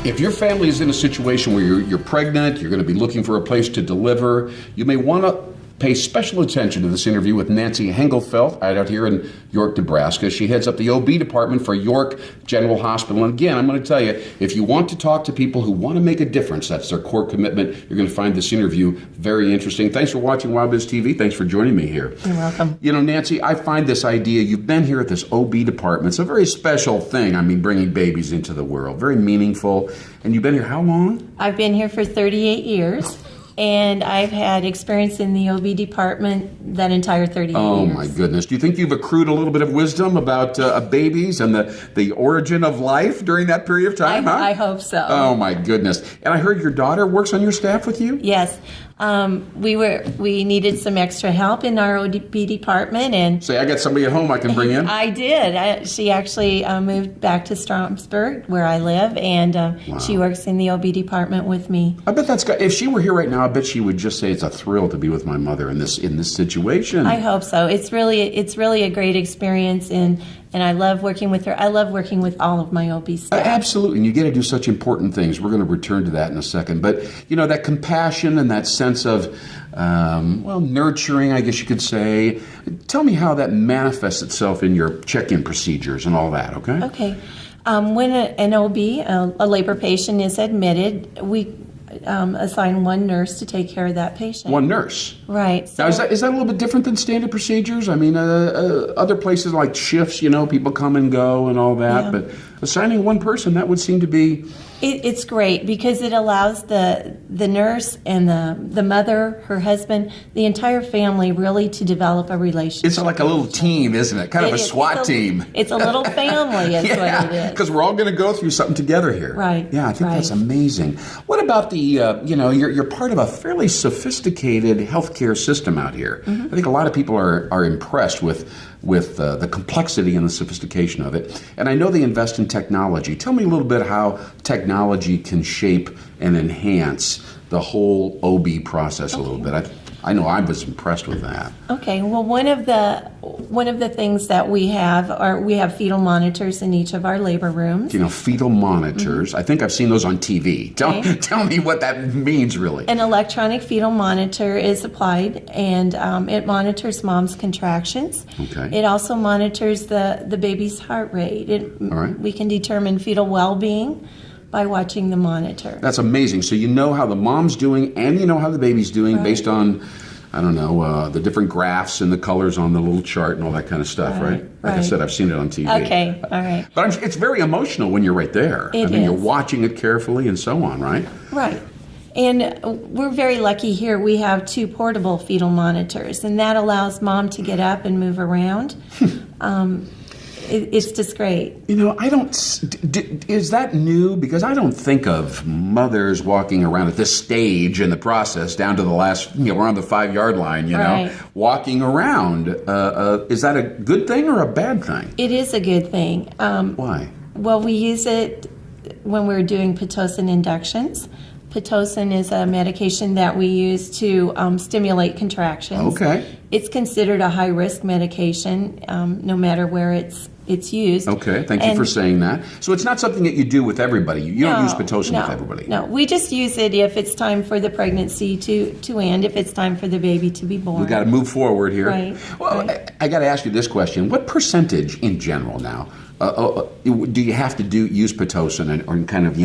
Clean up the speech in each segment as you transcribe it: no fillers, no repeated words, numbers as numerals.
If your family is in a situation where you're pregnant, you're going to be looking for a place to deliver, you may want to pay special attention to this interview with Nancy Hengelfeld out here in York, Nebraska. She heads up the OB department for York General Hospital. And again, I'm going to tell you, if you want to talk to people who want to make a difference, that's their core commitment, you're going to find this interview very interesting. Thanks for watching WowBiz TV. Thanks for joining me here. You're welcome. You know, Nancy, I find this idea, you've been here at this OB department. It's a very special thing. I mean, bringing babies into the world. Very meaningful. And you've been here how long? I've been here for 38 years. And I've had experience in the OB department that entire 38 years. Oh, my goodness. Do you think you've accrued a little bit of wisdom about babies and the origin of life during that period of time? I hope so. Oh, my goodness. And I heard your daughter works on your staff with you? Yes. We needed some extra help in our OB department, and say, I got somebody at home I can bring in. I did. She actually moved back to Stromsburg, where I live, and Wow. She works in the OB department with me. I bet if she were here right now, I bet she would just say it's a thrill to be with my mother in this situation. I hope so. It's really a great experience, and I love working with her. I love working with all of my OB staff. Absolutely, and you get to do such important things. We're going to return to that in a second. But, you know, that compassion and that sense of, nurturing, I guess you could say. Tell me how that manifests itself in your check-in procedures and all that, okay? Okay. When an OB, a labor patient, is admitted, we assign one nurse to take care of that patient. One nurse? Right. So, now, is that a little bit different than standard procedures? I mean, other places like shifts, you know, people come and go and all that, yeah. But assigning one person, that would seem to be... It's great because it allows the nurse and the mother, her husband, the entire family really to develop a relationship. It's like a little team, isn't it? Kind of a SWAT team. It's a little family is yeah, what it is. Because we're all going to go through something together here. Right. Yeah, I think that's amazing. What about the, you're part of a fairly sophisticated healthcare system out here. Mm-hmm. I think a lot of people are impressed with the complexity and the sophistication of it. And I know they invest in technology. Tell me a little bit how technology can shape and enhance the whole OB process a little bit. I know I was impressed with that. Okay. Well, one of the things that we have fetal monitors in each of our labor rooms. You know, fetal monitors. Mm-hmm. I think I've seen those on TV. Tell me what that means, really. An electronic fetal monitor is applied, and it monitors mom's contractions. Okay. It also monitors the baby's heart rate. All right. We can determine fetal well-being by watching the monitor. That's amazing. So you know how the mom's doing and you know how the baby's doing based on, I don't know, the different graphs and the colors on the little chart and all that kind of stuff, right? Like I said, I've seen it on TV. Okay, all right. But it's very emotional when you're right there. You're watching it carefully and so on, right? Right. And we're very lucky here. We have 2 portable fetal monitors, and that allows mom to get up and move around. It's just great. You know, is that new? Because I don't think of mothers walking around at this stage in the process down to the last, we're on the 5-yard line, walking around. Is that a good thing or a bad thing? It is a good thing. Why? Well, we use it when we're doing Pitocin inductions. Pitocin is a medication that we use to stimulate contractions. Okay. It's considered a high-risk medication, no matter where it's used. Okay, thank you for saying that. So it's not something that you do with everybody. You don't use Pitocin with everybody. No, we just use it if it's time for the pregnancy to end, if it's time for the baby to be born. We've got to move forward here. Right. Well, I got to ask you this question. What percentage in general now do you have to use Pitocin or kind of,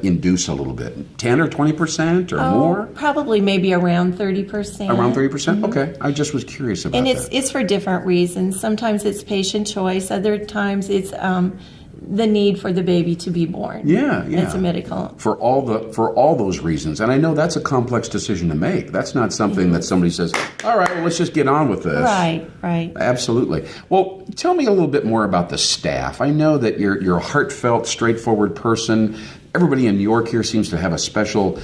induce a little bit? 10 or 20% or more? Probably maybe around 30%. Around 30%? Mm-hmm. Okay. I just was curious about that. And it's for different reasons. Sometimes it's patient choice. Other times it's the need for the baby to be born. Yeah. It's a medical. For all those reasons. And I know that's a complex decision to make. That's not something that somebody says, all right, well, let's just get on with this. Right. Absolutely. Well, tell me a little bit more about the staff. I know that you're a heartfelt, straightforward person. Everybody in New York here seems to have a special,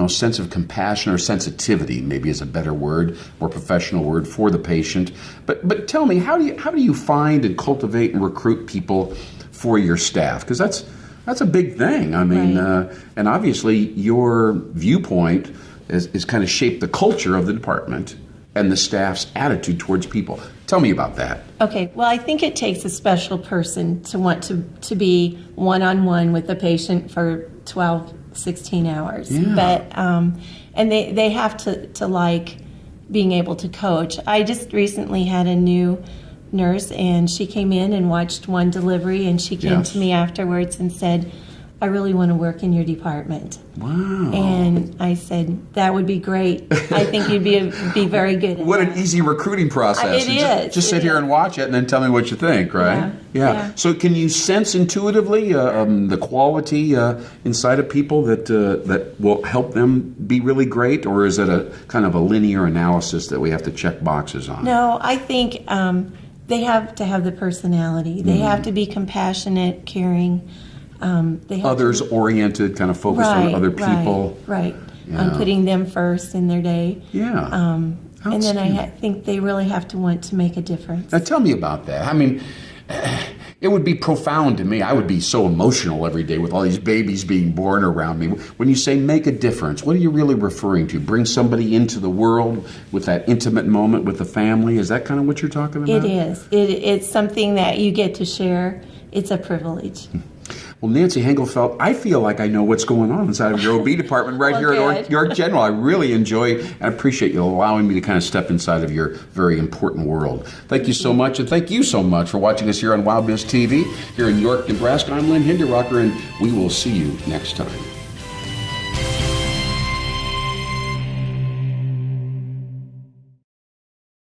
sense of compassion or sensitivity, maybe is a better word, more professional word for the patient. But tell me, how do you find and cultivate and recruit people for your staff? Because that's a big thing. I mean, and obviously your viewpoint is kind of shaped the culture of the department. and the staff's attitude towards people. Tell me about that. Okay, well, I think it takes a special person to want to be one-on-one with a patient for 12, 16 hours. Yeah. But, and they have to like being able to coach. I just recently had a new nurse, and she came in and watched one delivery, and she came Yes. to me afterwards and said, I really want to work in your department. Wow. And I said, that would be great. I think you'd be very good at What that. an easy recruiting process. It You is. Just sit It here is. and watch it and then tell me what you think, right? Yeah. So can you sense intuitively the quality inside of people that will help them be really great? Or is it a kind of a linear analysis that we have to check boxes on? No, I think they have to have the personality. They have to be compassionate, caring. They have Others-oriented, kind of focused on other people. Right. Yeah. On putting them first in their day. Yeah. And then I think they really have to want to make a difference. Now tell me about that. I mean, it would be profound to me. I would be so emotional every day with all these babies being born around me. When you say make a difference, what are you really referring to? Bring somebody into the world with that intimate moment with the family? Is that kind of what you're talking about? It is. It's something that you get to share. It's a privilege. Well, Nancy Hengelfeld, I feel like I know what's going on inside of your OB department right here at York General. I really enjoy and appreciate you allowing me to kind of step inside of your very important world. Thank you so much, and thank you so much for watching us here on WowBiz TV here in York, Nebraska. I'm Lynn Hinderrocker, and we will see you next time.